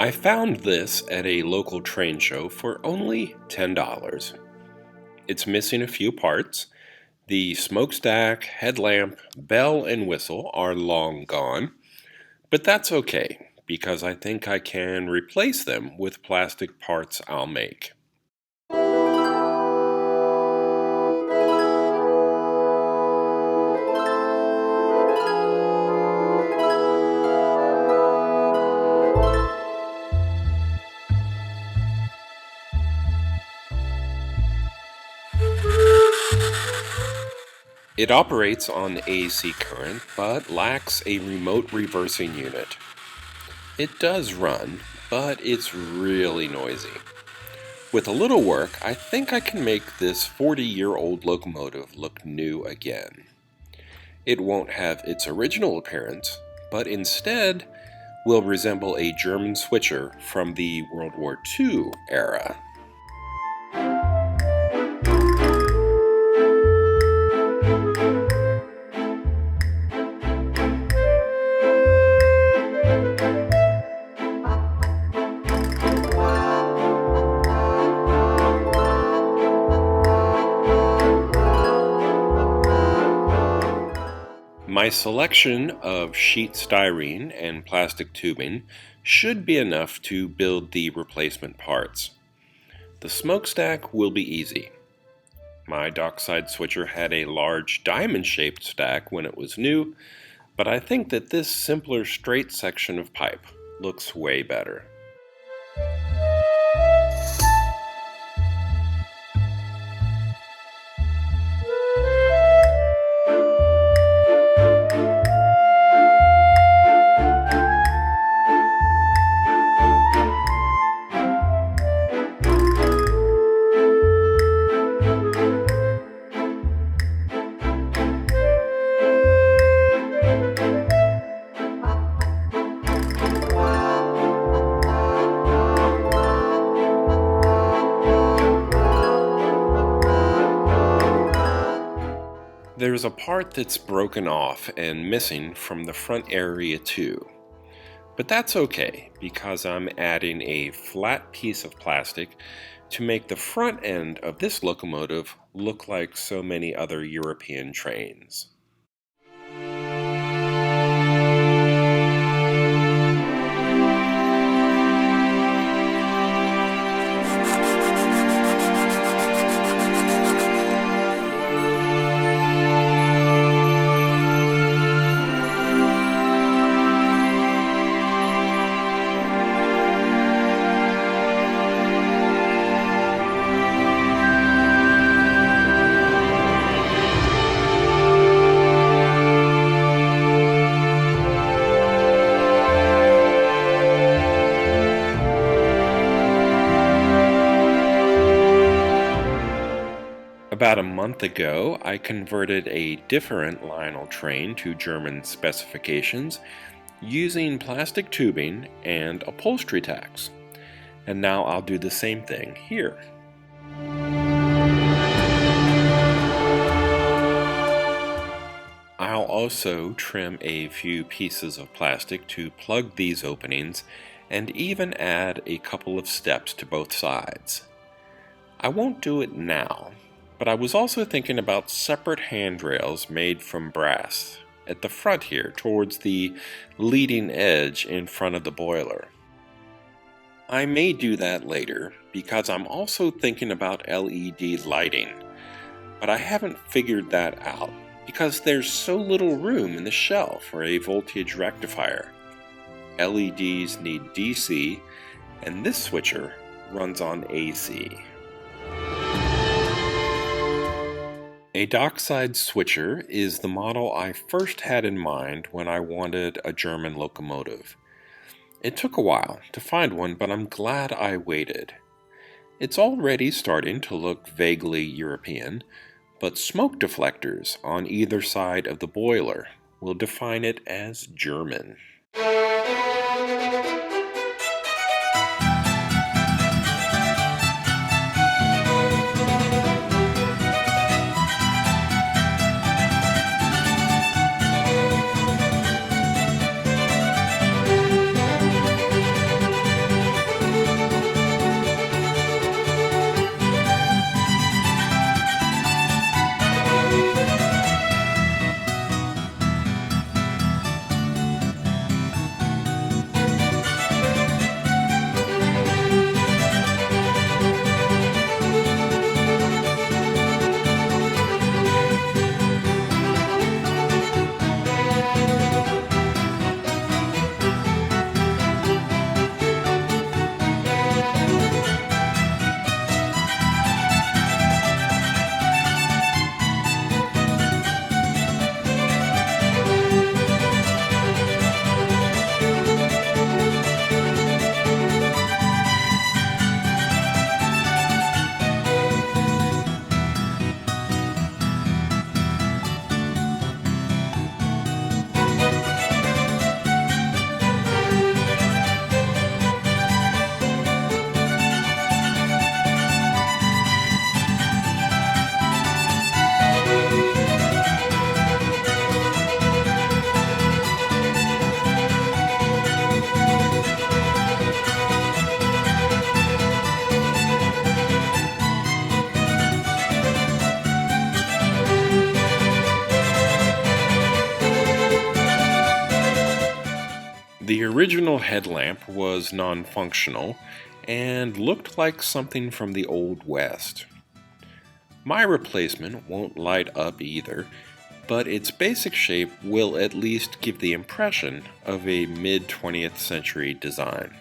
I found this at a local train show for only $10. It's missing a few parts. The smokestack, headlamp, bell, and whistle are long gone, but that's okay because I think I can replace them with plastic parts I'll make. It operates on AC current, but lacks a remote reversing unit. It does run, but it's really noisy. With a little work, I think I can make this 40-year-old locomotive look new again. It won't have its original appearance, but instead will resemble a German switcher from the World War II era. My selection of sheet styrene and plastic tubing should be enough to build the replacement parts. The smokestack will be easy. My Dockside Switcher had a large diamond-shaped stack when it was new, but I think that this simpler straight section of pipe looks way better. There's a part that's broken off and missing from the front area too. But that's okay because I'm adding a flat piece of plastic to make the front end of this locomotive look like so many other European trains. About a month ago, I converted a different Lionel train to German specifications using plastic tubing and upholstery tacks. And now I'll do the same thing here. I'll also trim a few pieces of plastic to plug these openings and even add a couple of steps to both sides. I won't do it now, but I was also thinking about separate handrails made from brass at the front here towards the leading edge in front of the boiler. I may do that later because I'm also thinking about LED lighting, but I haven't figured that out because there's so little room in the shell for a voltage rectifier. LEDs need DC, and this switcher runs on AC. A Dockside Switcher is the model I first had in mind when I wanted a German locomotive. It took a while to find one, but I'm glad I waited. It's already starting to look vaguely European, but smoke deflectors on either side of the boiler will define it as German. original headlamp was non-functional and looked like something from the Old West. My replacement won't light up either, but its basic shape will at least give the impression of a mid-20th century design.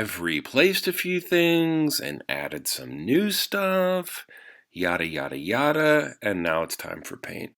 I've replaced a few things and added some new stuff, yada yada yada, and now it's time for paint.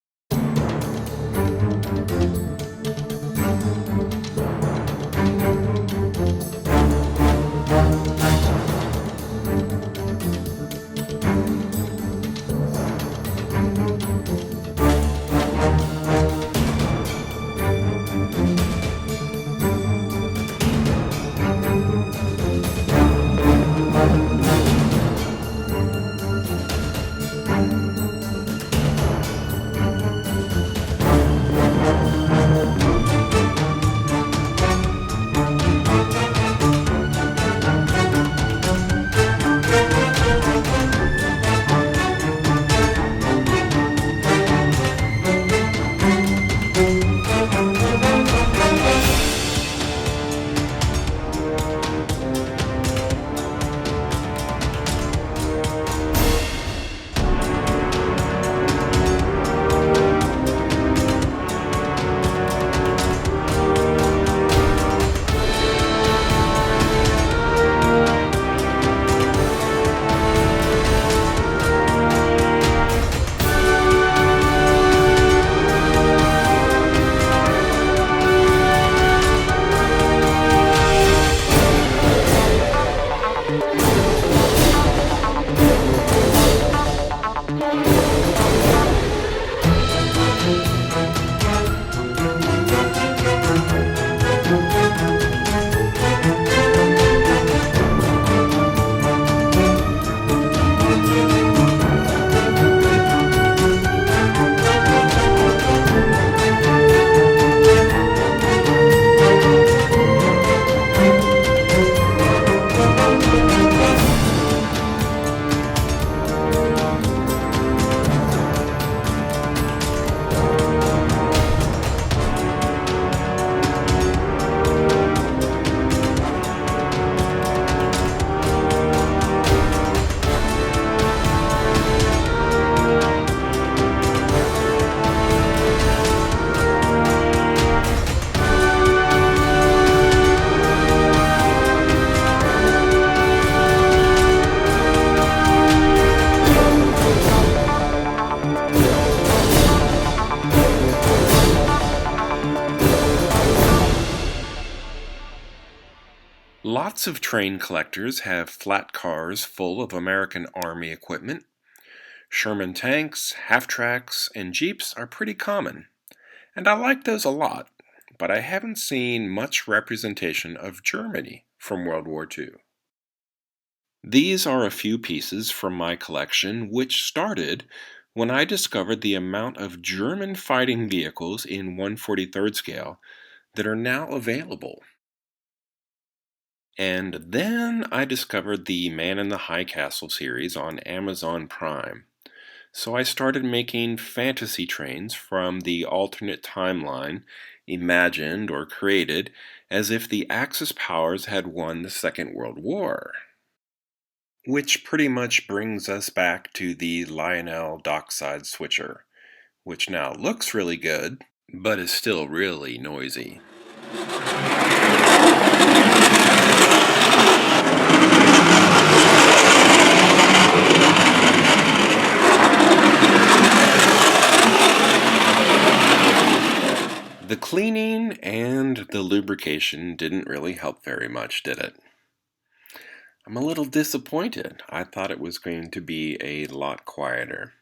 Lots of train collectors have flat cars full of American Army equipment. Sherman tanks, half-tracks, and Jeeps are pretty common, and I like those a lot, but I haven't seen much representation of Germany from World War II. These are a few pieces from my collection which started when I discovered the amount of German fighting vehicles in 1/43rd scale that are now available. And then I discovered the Man in the High Castle series on Amazon Prime. So I started making fantasy trains from the alternate timeline, imagined or created as if the Axis powers had won the Second World War. Which pretty much brings us back to the Lionel Dockside Switcher, which now looks really good, but is still really noisy. The cleaning and the lubrication didn't really help very much, did it? I'm a little disappointed. I thought it was going to be a lot quieter.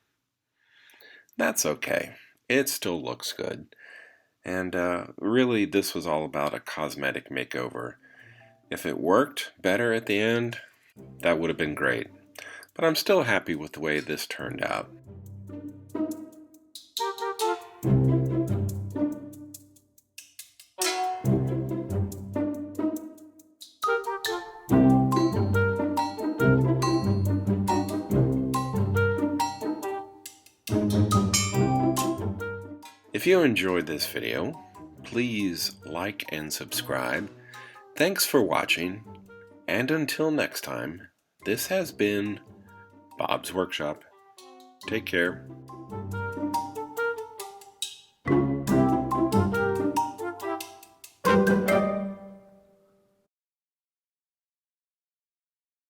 That's okay. It still looks good. And really, this was all about a cosmetic makeover. If it worked better at the end, that would have been great. But I'm still happy with the way this turned out. If you enjoyed this video, please like and subscribe. Thanks for watching, and until next time, this has been Bob's Workshop. Take care.